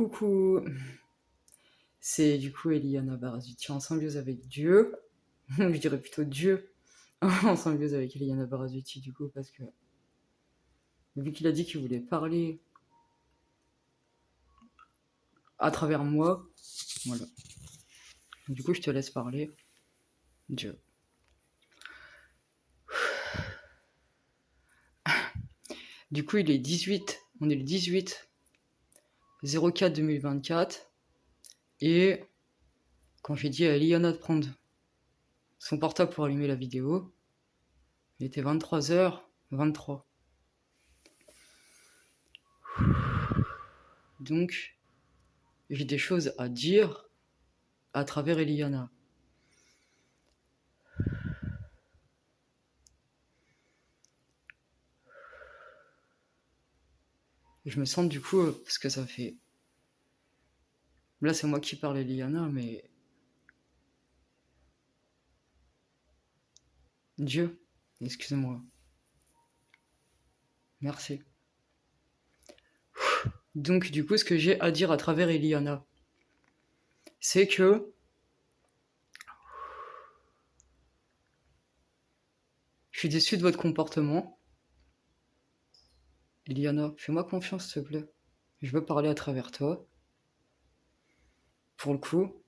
Coucou, c'est du coup Eliana Barazuti en symbiose avec Dieu. Je dirais plutôt Dieu en symbiose avec Eliana Barazuti du coup parce que vu qu'il a dit qu'il voulait parler à travers moi, voilà. Du coup je te laisse parler, Dieu. Du coup il est 18, on est le 18 04 2024 et quand j'ai dit à Eliana de prendre son portable pour allumer la vidéo, il était 23h23. Donc j'ai des choses à dire à travers Eliana. Et je me sens du coup, parce que ça fait... Là c'est moi qui parle Eliana, mais... Dieu, excusez-moi. Merci. Donc du coup ce que j'ai à dire à travers Eliana, c'est que... Je suis déçu de votre comportement. Eliana, fais-moi confiance s'il te plaît. Je veux parler à travers toi. Pour le coup,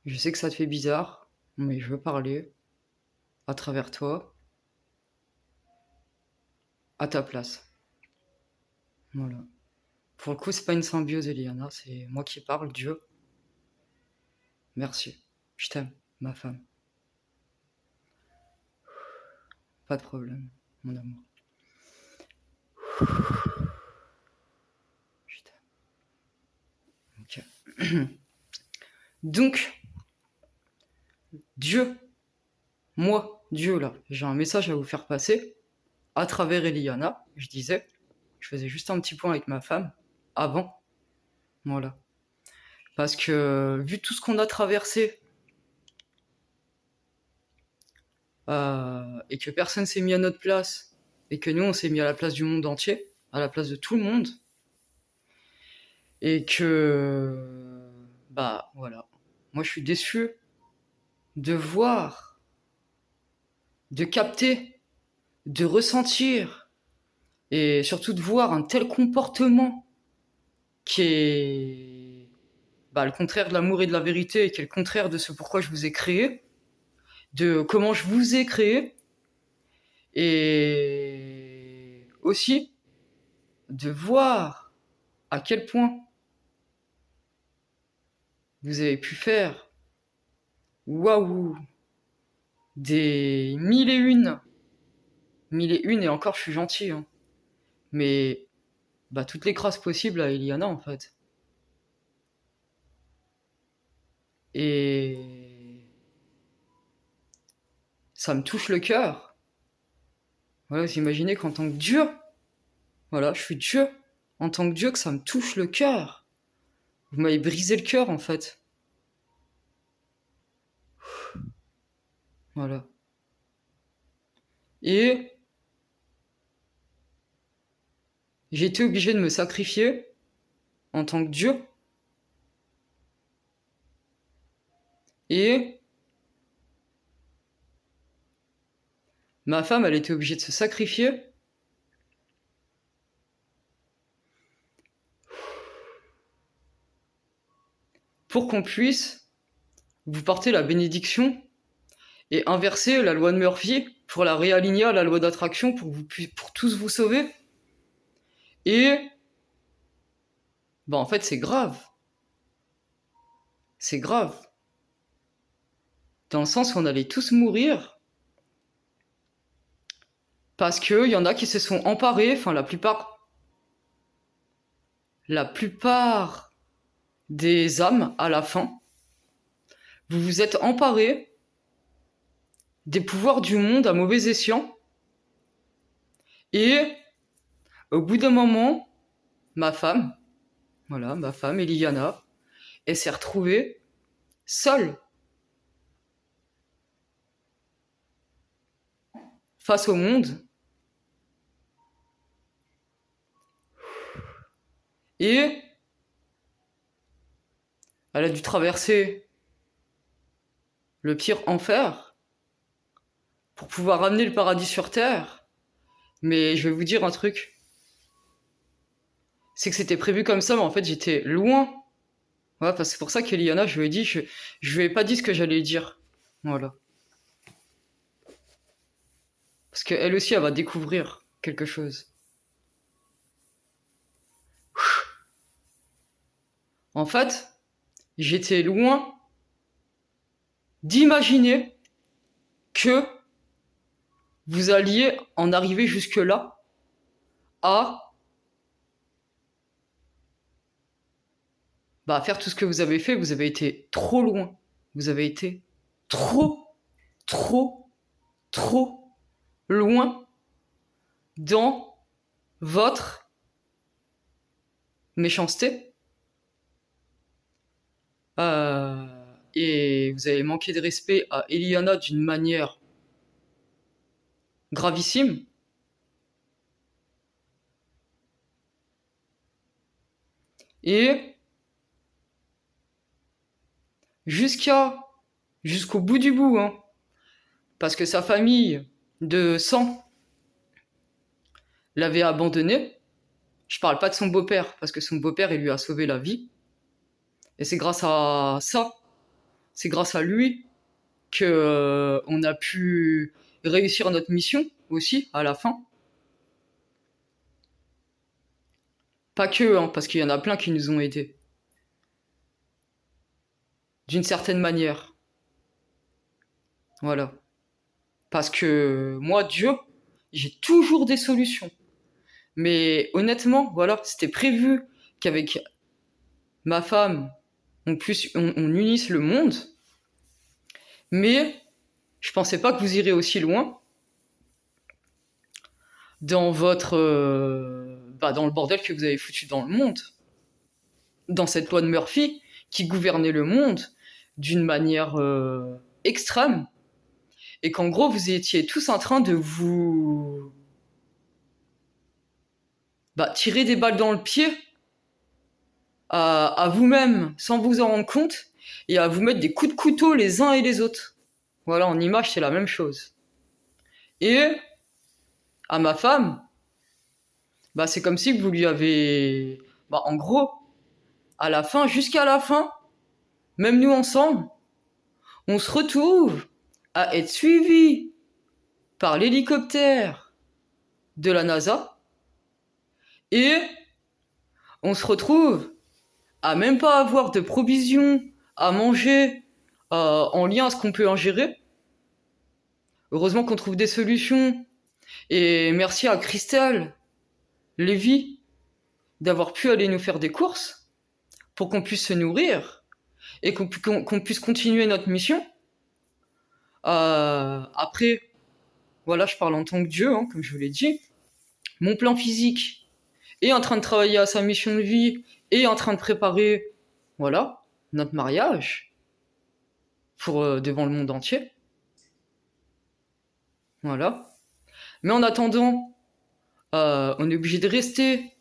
je sais que ça te fait bizarre, mais je veux parler à travers toi, à ta place. Voilà. Pour le coup, c'est pas une symbiose, Eliana, c'est moi qui parle, Dieu. Merci. Je t'aime, ma femme. Pas de problème, mon amour. Je t'aime. Ok. Donc, Dieu, moi, Dieu, là, j'ai un message à vous faire passer à travers Eliana, je disais. Je faisais juste un petit point avec ma femme avant. Voilà. Parce que, vu tout ce qu'on a traversé, et que personne s'est mis à notre place, et que nous, on s'est mis à la place du monde entier, à la place de tout le monde, et que... Bah, voilà. Moi, je suis déçu de voir, de capter, de ressentir, et surtout de voir un tel comportement qui est le contraire de l'amour et de la vérité, et qui est le contraire de ce pourquoi je vous ai créé, de comment je vous ai créé, et aussi de voir à quel point vous avez pu faire, waouh, des mille et une, et encore je suis gentil, hein, mais toutes les crasses possibles à Eliana en fait. Et ça me touche le cœur. Voilà, vous imaginez qu'en tant que Dieu, voilà, je suis Dieu, en tant que Dieu, que ça me touche le cœur. Vous m'avez brisé le cœur en fait. Voilà. Et j'ai été obligé de me sacrifier en tant que Dieu. Et ma femme, elle était obligée de se sacrifier pour qu'on puisse vous porter la bénédiction et inverser la loi de Murphy pour la réaligner à la loi d'attraction pour tous vous sauver. Et en fait c'est grave. C'est grave. Dans le sens où on allait tous mourir parce qu'il y en a qui se sont emparés, enfin la plupart des âmes à la fin, vous vous êtes emparés des pouvoirs du monde à mauvais escient, et au bout d'un moment, ma femme, Eliana, elle s'est retrouvée seule face au monde, et Elle a dû traverser le pire enfer pour pouvoir ramener le paradis sur terre. Mais je vais vous dire un truc. C'est que c'était prévu comme ça, mais en fait, j'étais loin. Ouais, parce que c'est pour ça qu'Eliana, je lui ai dit, je lui ai pas dit ce que j'allais dire. Voilà. Parce qu'elle aussi, elle va découvrir quelque chose. En fait, j'étais loin d'imaginer que vous alliez en arriver jusque-là à faire tout ce que vous avez fait. Vous avez été trop loin. Vous avez été trop, trop, trop loin dans votre méchanceté. Et vous avez manqué de respect à Eliana d'une manière gravissime. Et jusqu'au bout du bout, hein, parce que sa famille de sang l'avait abandonné. Je parle pas de son beau-père, parce que son beau-père, il lui a sauvé la vie. Et c'est grâce à ça, c'est grâce à lui que on a pu réussir notre mission aussi à la fin. Pas que, hein, parce qu'il y en a plein qui nous ont aidés. D'une certaine manière. Voilà. Parce que moi, Dieu, j'ai toujours des solutions. Mais honnêtement, voilà, c'était prévu qu'avec ma femme, on unisse le monde. Mais je pensais pas que vous irez aussi loin dans dans le bordel que vous avez foutu dans le monde. Dans cette loi de Murphy qui gouvernait le monde d'une manière extrême. Et qu'en gros, vous étiez tous en train de vous tirer des balles dans le pied à vous-même sans vous en rendre compte et à vous mettre des coups de couteau les uns et les autres. Voilà, en image, c'est la même chose. Et à ma femme, c'est comme si vous lui avez... en gros, à la fin, jusqu'à la fin, même nous ensemble, on se retrouve à être suivis par l'hélicoptère de la NASA et on se retrouve à même pas avoir de provisions à manger en lien à ce qu'on peut ingérer. Heureusement qu'on trouve des solutions. Et merci à Christelle Lévy d'avoir pu aller nous faire des courses pour qu'on puisse se nourrir et qu'on puisse continuer notre mission. Après, voilà, je parle en tant que Dieu, hein, comme je vous l'ai dit. Mon plan physique est en train de travailler à sa mission de vie et en train de préparer, voilà, notre mariage pour devant le monde entier. Voilà. Mais en attendant, on est obligé de rester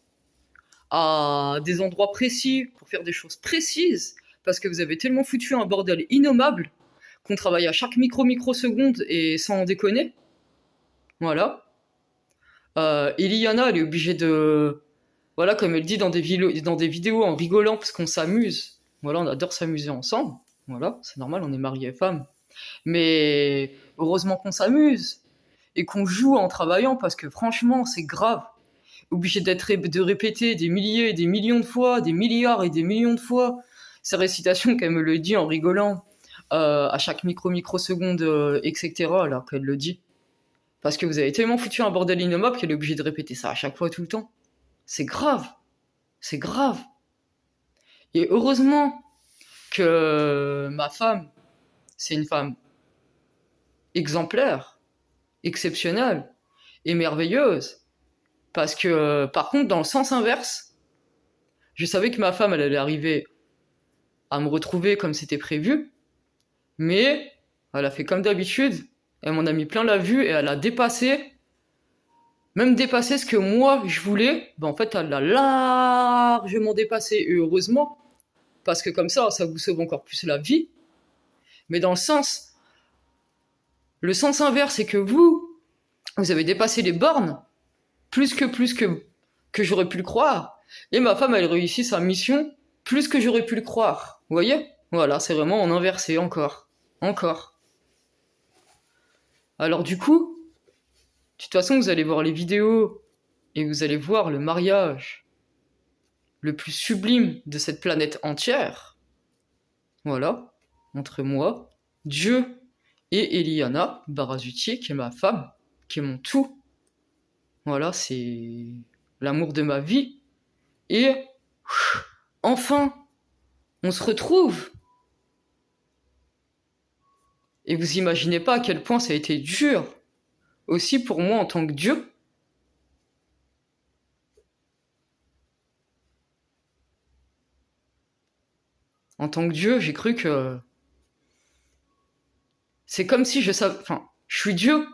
à des endroits précis pour faire des choses précises parce que vous avez tellement foutu un bordel innommable qu'on travaille à chaque microseconde et sans déconner. Voilà. Eliana, elle est obligée de... Voilà, comme elle dit dans des vidéos en rigolant parce qu'on s'amuse. Voilà, on adore s'amuser ensemble. Voilà, c'est normal, on est mariés et femmes. Mais heureusement qu'on s'amuse et qu'on joue en travaillant parce que franchement, c'est grave. Obligé de répéter des milliers et des millions de fois, des milliards et des millions de fois ces récitations qu'elle me le dit en rigolant à chaque microseconde, etc. là qu'elle le dit. Parce que vous avez tellement foutu un bordel innommable qu'elle est obligée de répéter ça à chaque fois tout le temps. C'est grave. C'est grave. Et heureusement que ma femme, c'est une femme exemplaire, exceptionnelle et merveilleuse. Parce que, par contre, dans le sens inverse, je savais que ma femme, elle allait arriver à me retrouver comme c'était prévu, mais elle a fait comme d'habitude, elle m'en a mis plein la vue et elle a dépassé, même dépassé ce que moi je voulais, en fait elle l'a largement dépassé, et heureusement, parce que comme ça vous sauve encore plus la vie. Mais dans le sens inverse, c'est que vous avez dépassé les bornes, plus que j'aurais pu le croire. Et ma femme, elle réussit sa mission, plus que j'aurais pu le croire. Vous voyez? Voilà, c'est vraiment en inversé, encore. Alors du coup, de toute façon, vous allez voir les vidéos, et vous allez voir le mariage le plus sublime de cette planète entière. Voilà, entre moi, Dieu et Eliana Barazutier, qui est ma femme, qui est mon tout. Voilà, c'est l'amour de ma vie. Et enfin, on se retrouve. Et vous imaginez pas à quel point ça a été dur, aussi pour moi en tant que Dieu. En tant que Dieu, j'ai cru que... C'est comme si je savais... Enfin, je suis Dieu,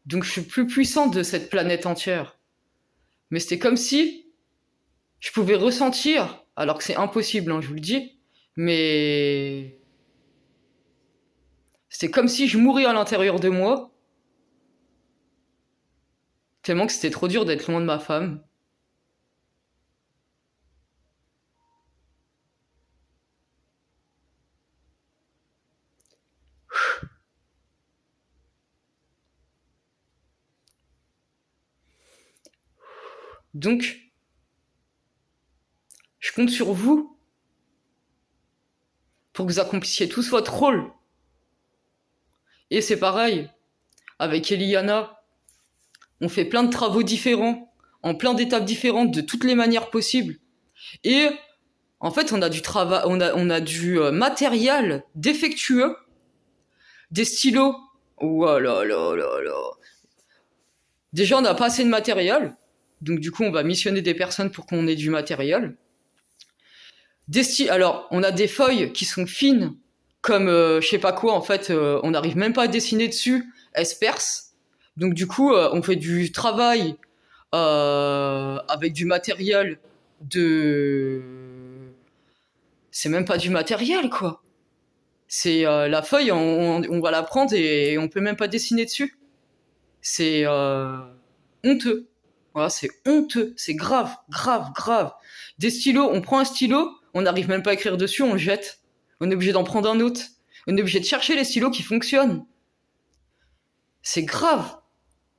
donc je suis plus puissant de cette planète entière. Mais c'était comme si je pouvais ressentir, alors que c'est impossible, hein, je vous le dis, mais... C'était comme si je mourais à l'intérieur de moi, tellement que c'était trop dur d'être loin de ma femme. Donc, je compte sur vous pour que vous accomplissiez tous votre rôle. Et c'est pareil, avec Eliana, on fait plein de travaux différents, en plein d'étapes différentes, de toutes les manières possibles. Et en fait, on a du travail, on a du matériel défectueux, des stylos. Oh là là là là. Déjà, on n'a pas assez de matériel, donc du coup, on va missionner des personnes pour qu'on ait du matériel. Alors, on a des feuilles qui sont fines, comme je sais pas quoi, en fait, on n'arrive même pas à dessiner dessus, elles se percent. Donc du coup, on fait du travail avec du matériel de... C'est même pas du matériel, quoi. C'est la feuille, on va la prendre et on peut même pas dessiner dessus. C'est honteux. Voilà, c'est honteux, c'est grave. Des stylos, on prend un stylo, on n'arrive même pas à écrire dessus, on le jette. On est obligé d'en prendre un autre. On est obligé de chercher les stylos qui fonctionnent. C'est grave.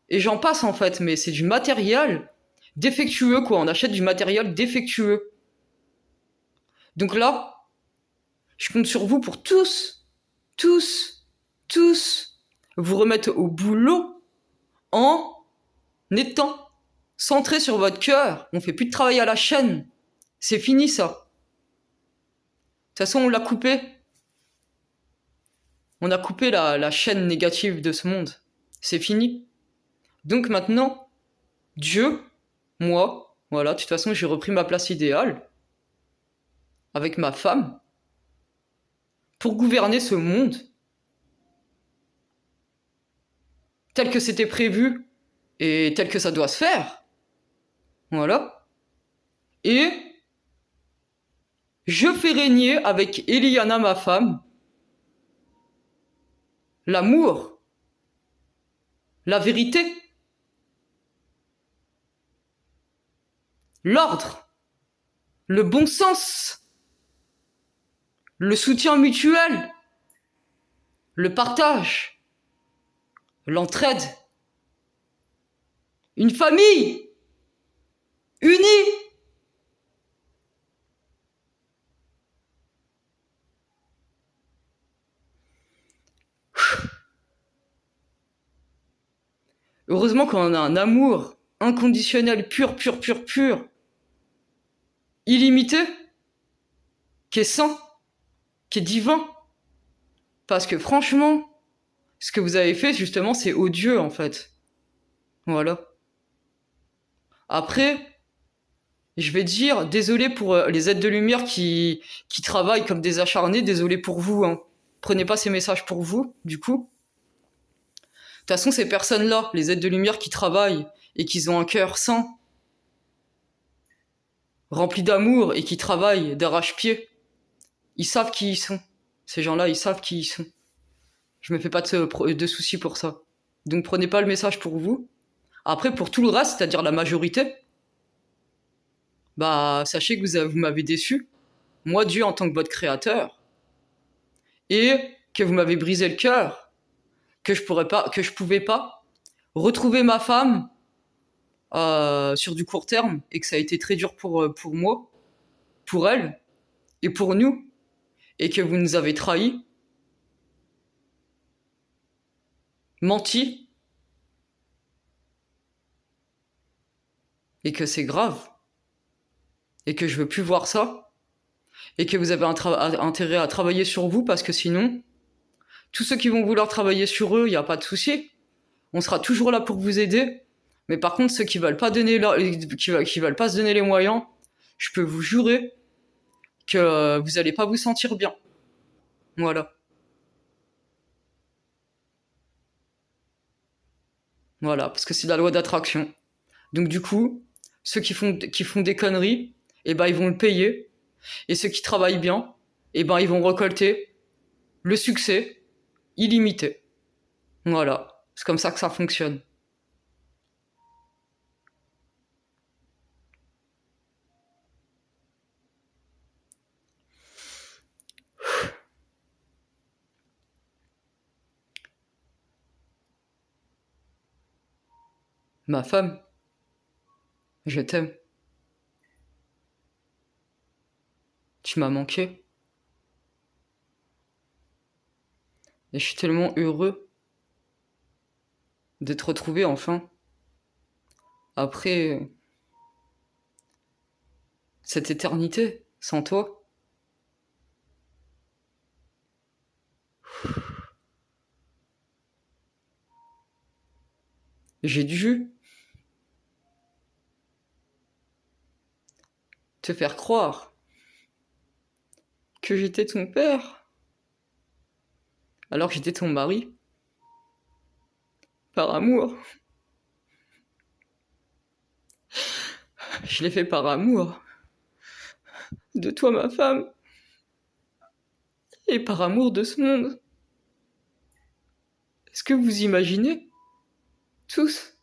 Et j'en passe en fait, mais c'est du matériel défectueux, quoi. On achète du matériel défectueux. Donc là, je compte sur vous pour tous, vous remettre au boulot en étant centré sur votre cœur. On fait plus de travail à la chaîne. C'est fini, ça. De toute façon, on l'a coupé. On a coupé la chaîne négative de ce monde. C'est fini. Donc maintenant, Dieu, moi, voilà, de toute façon, j'ai repris ma place idéale avec ma femme pour gouverner ce monde tel que c'était prévu et tel que ça doit se faire. Voilà. Et je fais régner avec Eliana, ma femme, l'amour, la vérité, l'ordre, le bon sens, le soutien mutuel, le partage, l'entraide, une famille unie. Heureusement qu'on a un amour inconditionnel, pur, illimité, qui est saint, qui est divin. Parce que franchement, ce que vous avez fait, justement, c'est odieux, en fait. Voilà. Après, je vais dire, désolé pour les aides de lumière qui travaillent comme des acharnés, désolé pour vous, hein. Prenez pas ces messages pour vous, du coup. De toute façon, ces personnes-là, les aides de lumière qui travaillent et qui ont un cœur sain, rempli d'amour et qui travaillent d'arrache-pied, Ils savent qui ils sont. Ces gens-là, ils savent qui ils sont. Je me fais pas de soucis pour ça. Donc prenez pas le message pour vous. Après, pour tout le reste, c'est-à-dire la majorité, bah sachez que vous m'avez déçu. Moi, Dieu, en tant que votre créateur, et que vous m'avez brisé le cœur, que je pouvais pas retrouver ma femme sur du court terme, et que ça a été très dur pour moi, pour elle, et pour nous, et que vous nous avez trahis, menti, et que c'est grave, et que je veux plus voir ça, et que vous avez intérêt à travailler sur vous, parce que sinon, tous ceux qui vont vouloir travailler sur eux, il n'y a pas de souci. On sera toujours là pour vous aider. Mais par contre, ceux qui veulent pas qui veulent pas se donner les moyens, je peux vous jurer que vous allez pas vous sentir bien. Voilà. Voilà, parce que c'est la loi d'attraction. Donc du coup, ceux qui font des conneries, eh ben ils vont le payer. Et ceux qui travaillent bien, eh ben ils vont récolter le succès illimité. Voilà. C'est comme ça que ça fonctionne. Ma femme, je t'aime. Tu m'as manqué. Et je suis tellement heureux de te retrouver enfin. Après cette éternité sans toi. J'ai dû te faire croire que j'étais ton père, alors que j'étais ton mari, par amour. Je l'ai fait par amour de toi, ma femme, et par amour de ce monde. Est-ce que vous imaginez, tous,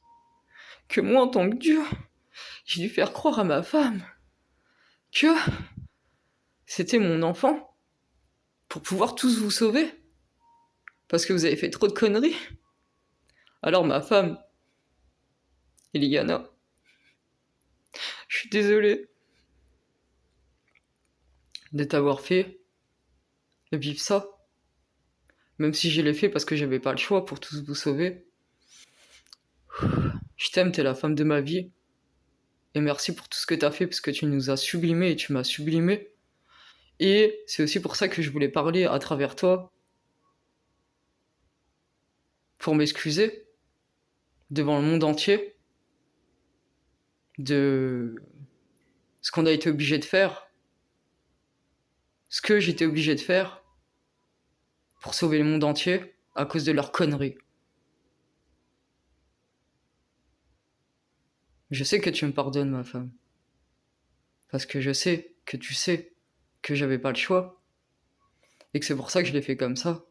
que moi, en tant que Dieu, j'ai dû faire croire à ma femme que c'était mon enfant pour pouvoir tous vous sauver? Parce que vous avez fait trop de conneries. Alors ma femme, Eliana, je suis désolé de t'avoir fait vivre ça. Même si je l'ai fait parce que j'avais pas le choix pour tous vous sauver. Je t'aime, t'es la femme de ma vie. Et merci pour tout ce que t'as fait parce que tu nous as sublimés et tu m'as sublimé. Et c'est aussi pour ça que je voulais parler à travers toi. Pour m'excuser devant le monde entier de ce qu'on a été obligé de faire. Ce que j'étais obligé de faire pour sauver le monde entier à cause de leurs conneries. Je sais que tu me pardonnes, ma femme. Parce que je sais que tu sais que j'avais pas le choix. Et que c'est pour ça que je l'ai fait comme ça.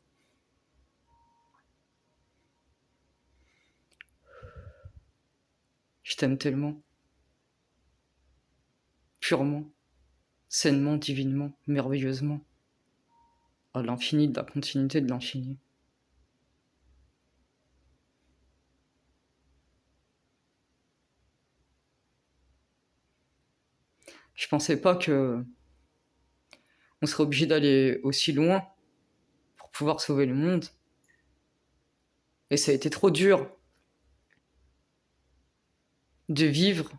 Je t'aime tellement. Purement, sainement, divinement, merveilleusement. À l'infini de la continuité de l'infini. Je pensais pas que on serait obligé d'aller aussi loin pour pouvoir sauver le monde. Et ça a été trop dur de vivre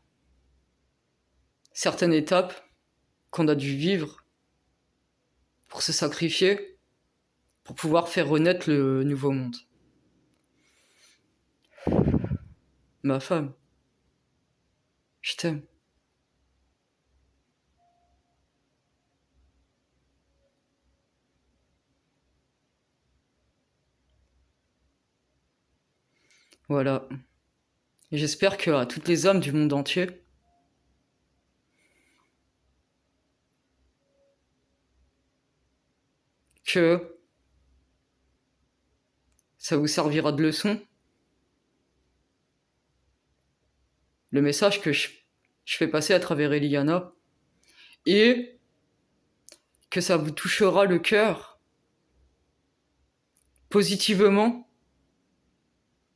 certaines étapes qu'on a dû vivre pour se sacrifier, pour pouvoir faire renaître le nouveau monde. Ma femme, je t'aime. Voilà. Et j'espère qu'à toutes les âmes du monde entier, que ça vous servira de leçon. Le message que je fais passer à travers Eliana, et que ça vous touchera le cœur positivement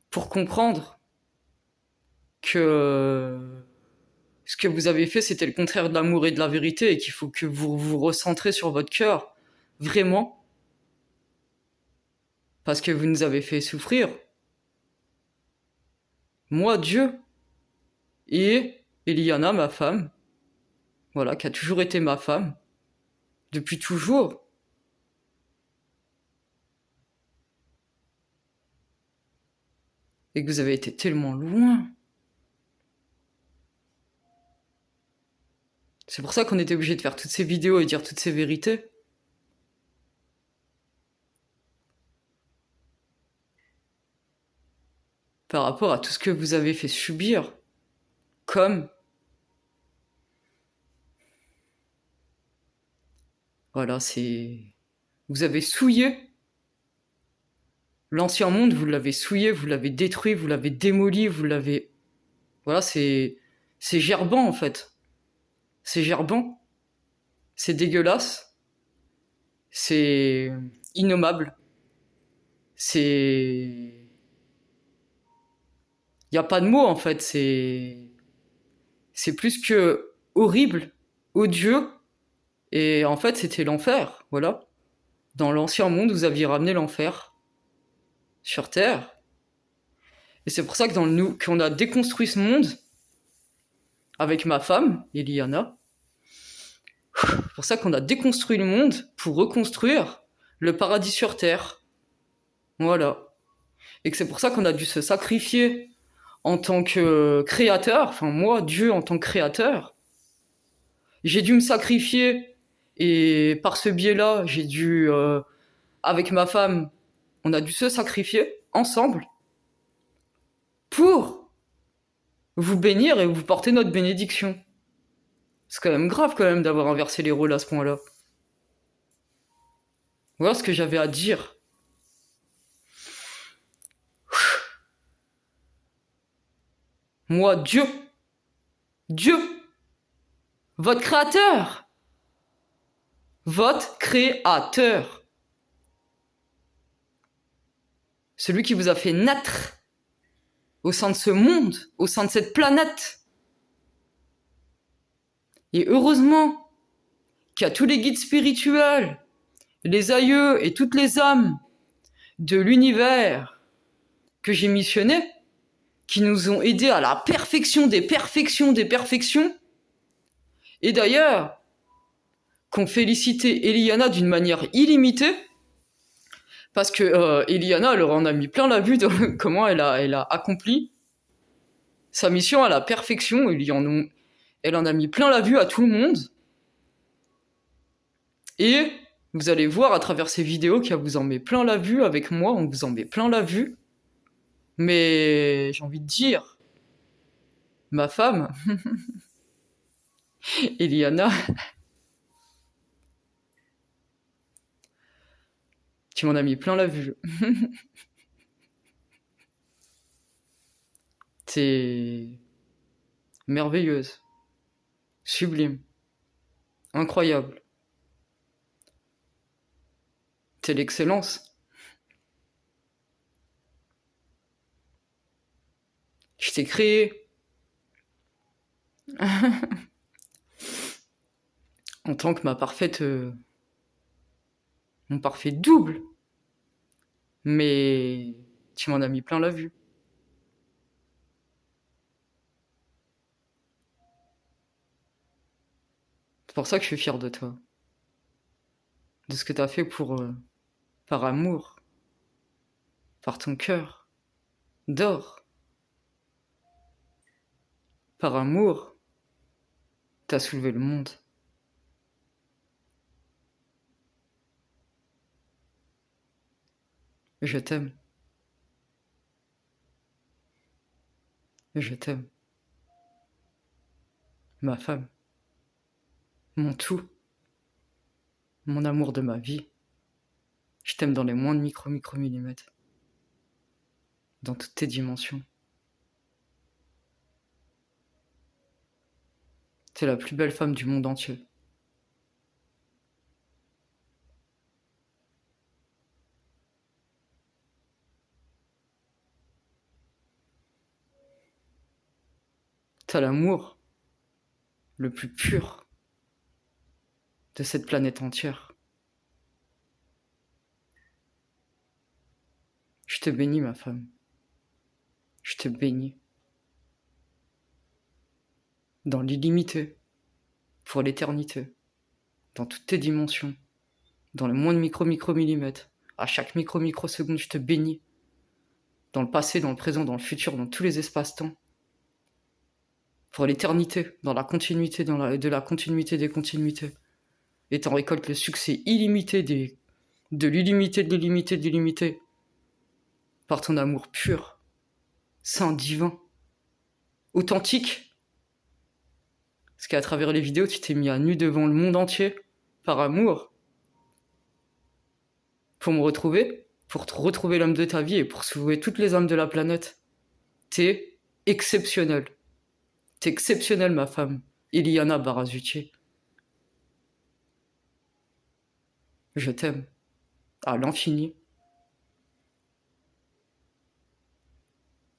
pour comprendre que ce que vous avez fait, c'était le contraire de l'amour et de la vérité, et qu'il faut que vous vous recentrez sur votre cœur, vraiment, parce que vous nous avez fait souffrir. Moi, Dieu, et Eliana, ma femme, voilà, qui a toujours été ma femme, depuis toujours. Et que vous avez été tellement loin. C'est pour ça qu'on était obligé de faire toutes ces vidéos et dire toutes ces vérités. Par rapport à tout ce que vous avez fait subir, comme... Voilà, c'est... Vous avez souillé l'ancien monde, vous l'avez souillé, vous l'avez détruit, vous l'avez démoli, vous l'avez... Voilà, c'est gerbant, en fait. C'est gerbant. C'est dégueulasse. C'est innommable. C'est... Y a pas de mots, en fait. C'est plus que horrible, odieux. Et en fait, c'était l'enfer, voilà. Dans l'ancien monde, vous aviez ramené l'enfer sur Terre. Et c'est pour ça que qu'on a déconstruit ce monde avec ma femme, Eliana. C'est pour ça qu'on a déconstruit le monde pour reconstruire le paradis sur Terre. Voilà. Et que c'est pour ça qu'on a dû se sacrifier en tant que créateur, enfin moi, Dieu en tant que créateur. J'ai dû me sacrifier, et par ce biais-là, j'ai dû, avec ma femme, on a dû se sacrifier ensemble pour vous bénir et vous porter notre bénédiction. C'est quand même grave quand même d'avoir inversé les rôles à ce point-là. Voilà ce que j'avais à dire. Moi, Dieu, votre créateur, celui qui vous a fait naître au sein de ce monde, au sein de cette planète. Et heureusement qu'il y a tous les guides spirituels, les aïeux et toutes les âmes de l'univers que j'ai missionnés, qui nous ont aidés à la perfection des perfections des perfections. Et d'ailleurs, qu'on félicitait Eliana d'une manière illimitée, parce que Eliana, elle leur en a mis plein la vue de comment elle a accompli sa mission à la perfection. Elle en a mis plein la vue à tout le monde. Et vous allez voir à travers ces vidéos qu'elle vous en met plein la vue. Avec moi, on vous en met plein la vue. Mais j'ai envie de dire, ma femme, Eliana, tu m'en as mis plein la vue. T'es merveilleuse, sublime, incroyable. T'es l'excellence. Je t'ai créé en tant que mon parfait double. Mais tu m'en as mis plein la vue. C'est pour ça que je suis fier de toi. De ce que t'as fait par amour, par ton cœur d'or. Par amour, t'as soulevé le monde. Je t'aime. Je t'aime. Ma femme. Mon tout. Mon amour de ma vie. Je t'aime dans les moindres micro-millimètres. Dans toutes tes dimensions. T'es la plus belle femme du monde entier. T'as l'amour le plus pur de cette planète entière. Je te bénis, ma femme. Je te bénis. Dans l'illimité, pour l'éternité, dans toutes tes dimensions, dans le moindre micro-millimètre, à chaque microseconde, je te bénis. Dans le passé, dans le présent, dans le futur, dans tous les espaces-temps. Pour l'éternité, dans la continuité, de la continuité des continuités. Et t'en récoltes le succès illimité de l'illimité, par ton amour pur, saint, divin, authentique. Parce qu'à travers les vidéos, tu t'es mis à nu devant le monde entier, par amour, pour me retrouver, pour te retrouver l'homme de ta vie et pour sauver toutes les âmes de la planète. T'es exceptionnel. T'es exceptionnelle, ma femme, Iliana Barazutier. Je t'aime, à l'infini.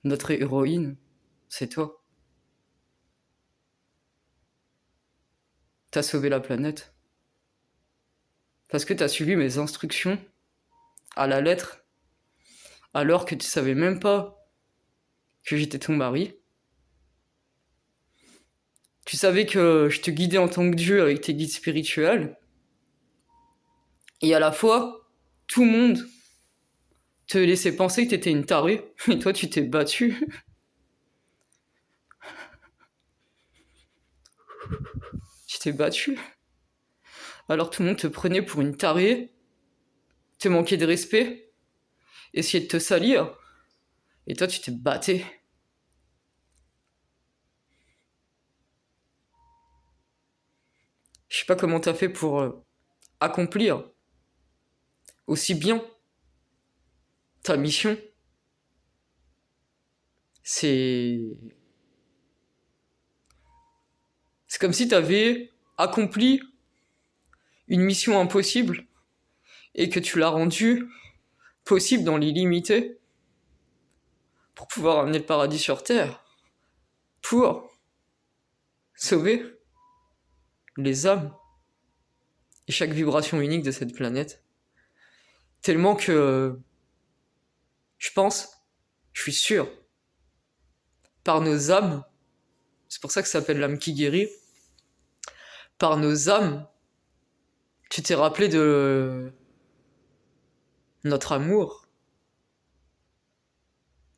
Notre héroïne, c'est toi. T'as sauvé la planète. Parce que t'as suivi mes instructions à la lettre, alors que tu savais même pas que j'étais ton mari. Tu savais que je te guidais en tant que Dieu avec tes guides spirituels. Et à la fois, tout le monde te laissait penser que t'étais une tarée. Et toi, tu t'es battue. Tu t'es battue. Alors tout le monde te prenait pour une tarée, te manquait de respect, essayait de te salir. Et toi, tu t'es batté. Je sais pas comment t'as fait pour accomplir aussi bien ta mission. C'est comme si t'avais accompli une mission impossible et que tu l'as rendue possible dans l'illimité pour pouvoir amener le paradis sur Terre, pour sauver les âmes et chaque vibration unique de cette planète. Tellement que je suis sûr, par nos âmes, c'est pour ça que ça s'appelle l'âme qui guérit, par nos âmes, tu t'es rappelé de notre amour.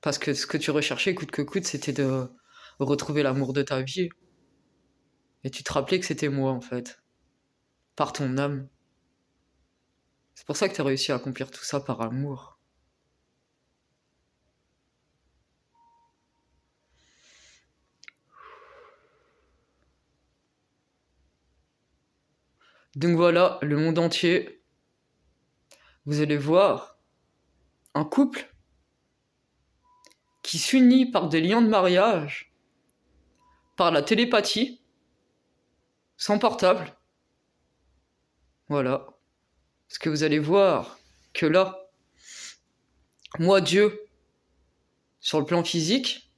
Parce que ce que tu recherchais coûte que coûte, c'était de retrouver l'amour de ta vie. Et tu te rappelais que c'était moi, en fait. Par ton âme. C'est pour ça que t'as réussi à accomplir tout ça par amour. Donc voilà, le monde entier, vous allez voir un couple qui s'unit par des liens de mariage, par la télépathie, sans portable. Voilà. Parce que vous allez voir que là, moi, Dieu, sur le plan physique,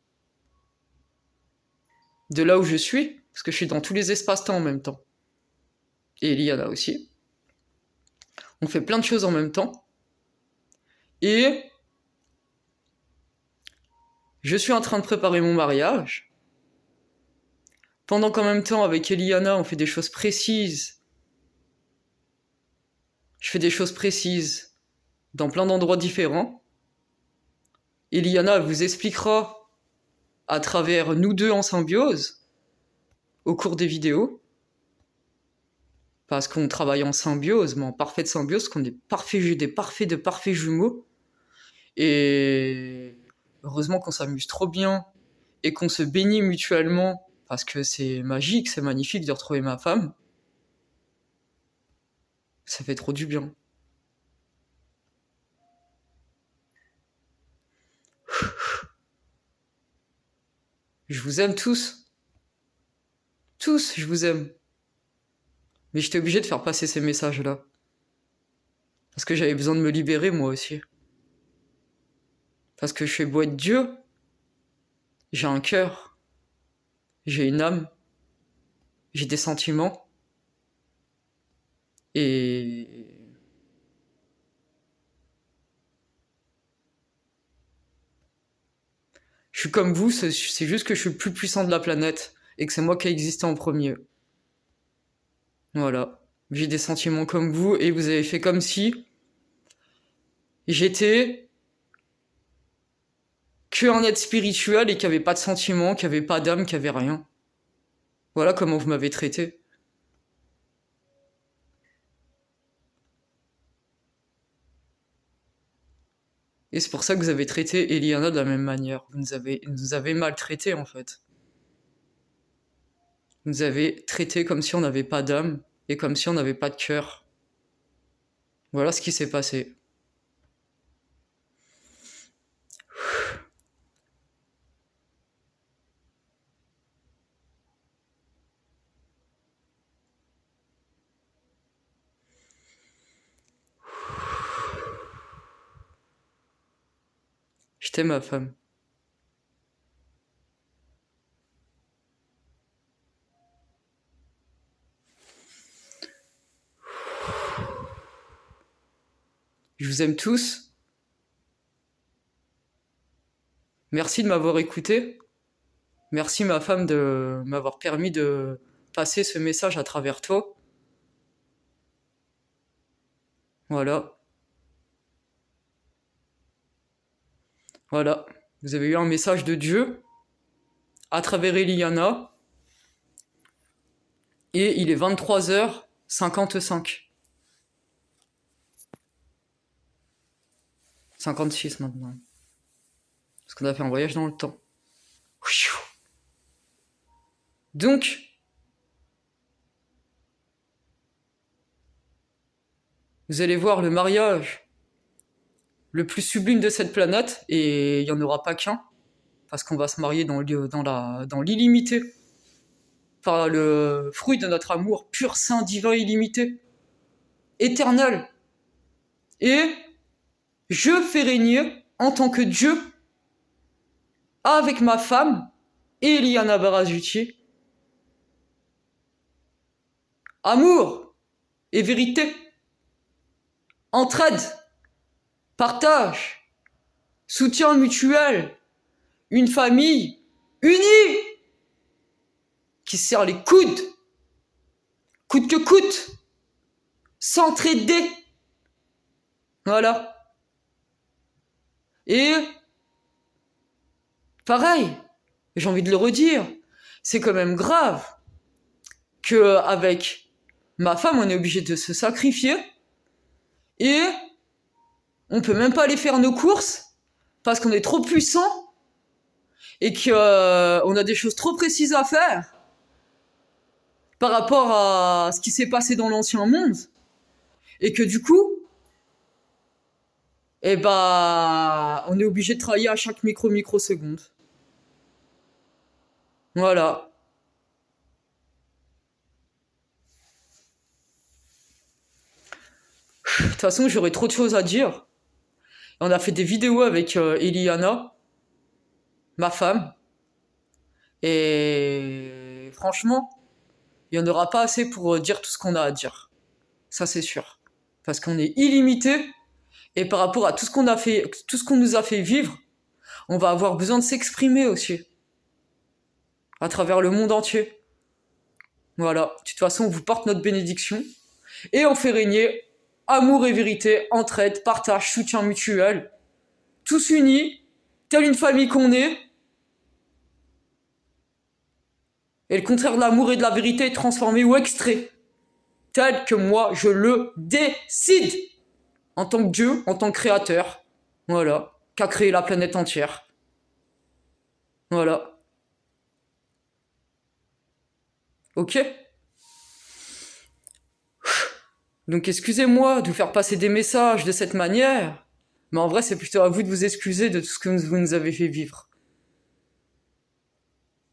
de là où je suis, parce que je suis dans tous les espaces-temps en même temps, et Eliana aussi, on fait plein de choses en même temps, et je suis en train de préparer mon mariage, pendant qu'en même temps, avec Eliana, on fait des choses précises. Je fais des choses précises dans plein d'endroits différents. Eliana, elle vous expliquera à travers nous deux en symbiose, au cours des vidéos, parce qu'on travaille en symbiose, mais en parfaite symbiose, qu'on est des parfaits jumeaux, et heureusement qu'on s'amuse trop bien, et qu'on se bénit mutuellement, parce que c'est magique, c'est magnifique de retrouver ma femme. Ça fait trop du bien. Je vous aime tous. Tous, je vous aime. Mais j'étais obligé de faire passer ces messages-là. Parce que j'avais besoin de me libérer, moi aussi. Parce que je fais beau être Dieu, j'ai un cœur, j'ai une âme, j'ai des sentiments. Et... je suis comme vous, c'est juste que je suis le plus puissant de la planète. Et que c'est moi qui ai existé en premier. Voilà. J'ai des sentiments comme vous, et vous avez fait comme si j'étais qu'un être spirituel et qui avait pas de sentiments, qui avait pas d'âme, qui avait rien. Voilà comment vous m'avez traité. Et c'est pour ça que vous avez traité Eliana de la même manière. Vous nous avez maltraités, en fait. Vous nous avez traités comme si on n'avait pas d'âme et comme si on n'avait pas de cœur. Voilà ce qui s'est passé. Je t'aime, ma femme. Je vous aime tous. Merci de m'avoir écouté. Merci, ma femme, de m'avoir permis de passer ce message à travers toi. Voilà. Voilà. Vous avez eu un message de Dieu à travers Eliana. Et il est 23h55. 56 maintenant. Parce qu'on a fait un voyage dans le temps. Donc, vous allez voir le mariage le plus sublime de cette planète, et il n'y en aura pas qu'un, parce qu'on va se marier dans l'illimité, par le fruit de notre amour pur, saint, divin, illimité, éternel. Et je fais régner en tant que Dieu avec ma femme, Eliana Barazuti, amour et vérité, entraide, partage, soutien mutuel, une famille unie qui se serre les coudes, coûte que coûte, s'entraider. Voilà. Et pareil, j'ai envie de le redire, c'est quand même grave que avec ma femme, on est obligé de se sacrifier et on peut même pas aller faire nos courses parce qu'on est trop puissant et qu'on a des choses trop précises à faire par rapport à ce qui s'est passé dans l'ancien monde, et que du coup, on est obligé de travailler à chaque microseconde. Voilà. De toute façon, j'aurais trop de choses à dire. On a fait des vidéos avec Eliana, ma femme, et franchement, il n'y en aura pas assez pour dire tout ce qu'on a à dire. Ça, c'est sûr. Parce qu'on est illimité, et par rapport à tout ce qu'on a fait, tout ce qu'on nous a fait vivre, on va avoir besoin de s'exprimer aussi. À travers le monde entier. Voilà. De toute façon, on vous porte notre bénédiction. Et on fait régner amour et vérité, entraide, partage, soutien mutuel. Tous unis, telle une famille qu'on est. Et le contraire de l'amour et de la vérité est transformé ou extrait. Tel que moi, je le décide. En tant que Dieu, en tant que créateur. Voilà. Qu'a créé la planète entière. Voilà. Ok ? Donc excusez-moi de vous faire passer des messages de cette manière, mais en vrai c'est plutôt à vous de vous excuser de tout ce que vous nous avez fait vivre.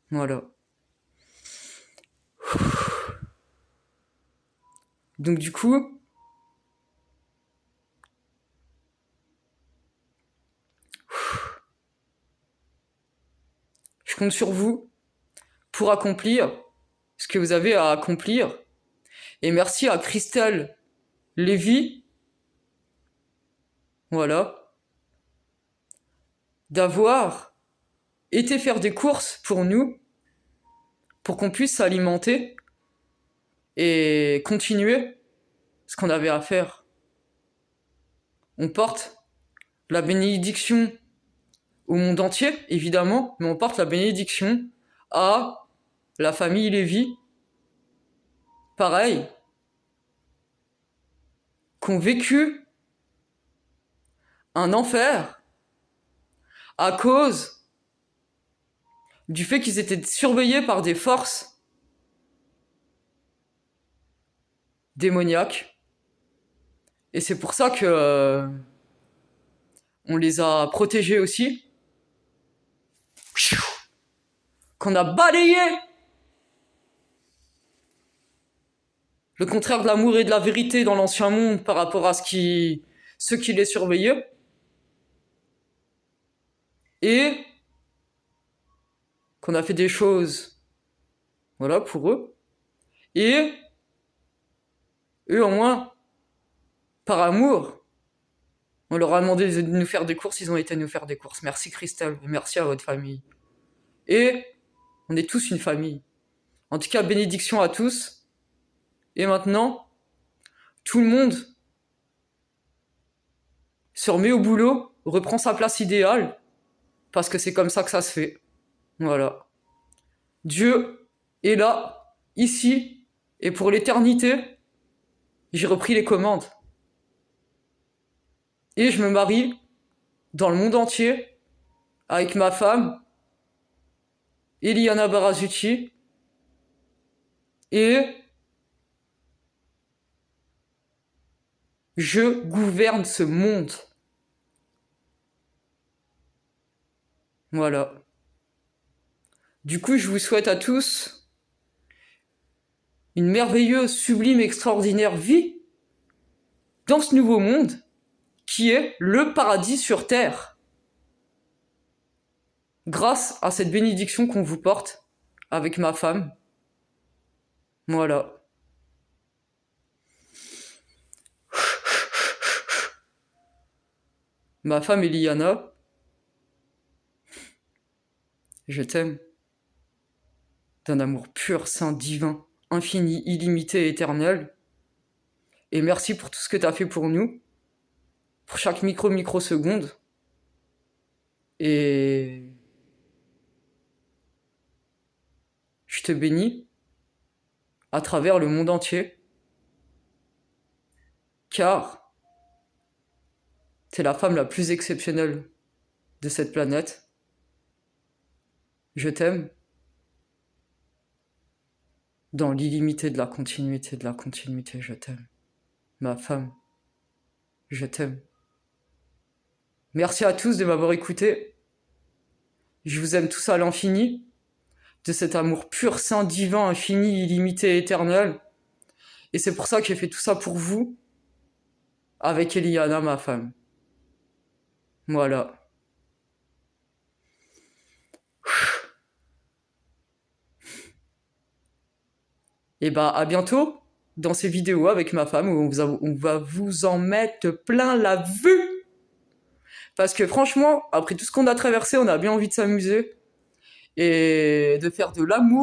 Voilà. Donc du coup, je compte sur vous pour accomplir ce que vous avez à accomplir. Et merci à Christelle Lévy, voilà, d'avoir été faire des courses pour nous, pour qu'on puisse s'alimenter et continuer ce qu'on avait à faire. On porte la bénédiction au monde entier, évidemment, mais on porte la bénédiction à la famille Lévy, pareil, qu'ont vécu un enfer à cause du fait qu'ils étaient surveillés par des forces démoniaques. Et c'est pour ça que on les a protégés aussi. Qu'on a balayé le contraire de l'amour et de la vérité dans l'ancien monde par rapport à ceux qui les surveillaient. Et qu'on a fait des choses, voilà, pour eux. Et eux, au moins, par amour, on leur a demandé de nous faire des courses, ils ont été nous faire des courses. Merci Christelle, et merci à votre famille. Et on est tous une famille. En tout cas, bénédiction à tous. Et maintenant, tout le monde se remet au boulot, reprend sa place idéale, parce que c'est comme ça que ça se fait. Voilà. Dieu est là, ici, et pour l'éternité, j'ai repris les commandes. Et je me marie dans le monde entier avec ma femme, Eliana Barazucci, et je gouverne ce monde. Voilà. Du coup, je vous souhaite à tous une merveilleuse, sublime, extraordinaire vie dans ce nouveau monde qui est le paradis sur terre. Grâce à cette bénédiction qu'on vous porte avec ma femme. Voilà. Ma femme Eliana, je t'aime. D'un amour pur, saint, divin, infini, illimité, éternel. Et merci pour tout ce que t'as fait pour nous. Pour chaque microseconde. Et je te bénis à travers le monde entier. Car t'es la femme la plus exceptionnelle de cette planète. Je t'aime. Dans l'illimité de la continuité, je t'aime. Ma femme, je t'aime. Merci à tous de m'avoir écouté. Je vous aime tous à l'infini. De cet amour pur, saint, divin, infini, illimité, éternel. Et c'est pour ça que j'ai fait tout ça pour vous. Avec Eliana, ma femme. Voilà. Et bah, à bientôt dans ces vidéos avec ma femme où on va vous en mettre plein la vue. Parce que franchement, après tout ce qu'on a traversé, on a bien envie de s'amuser et de faire de l'amour.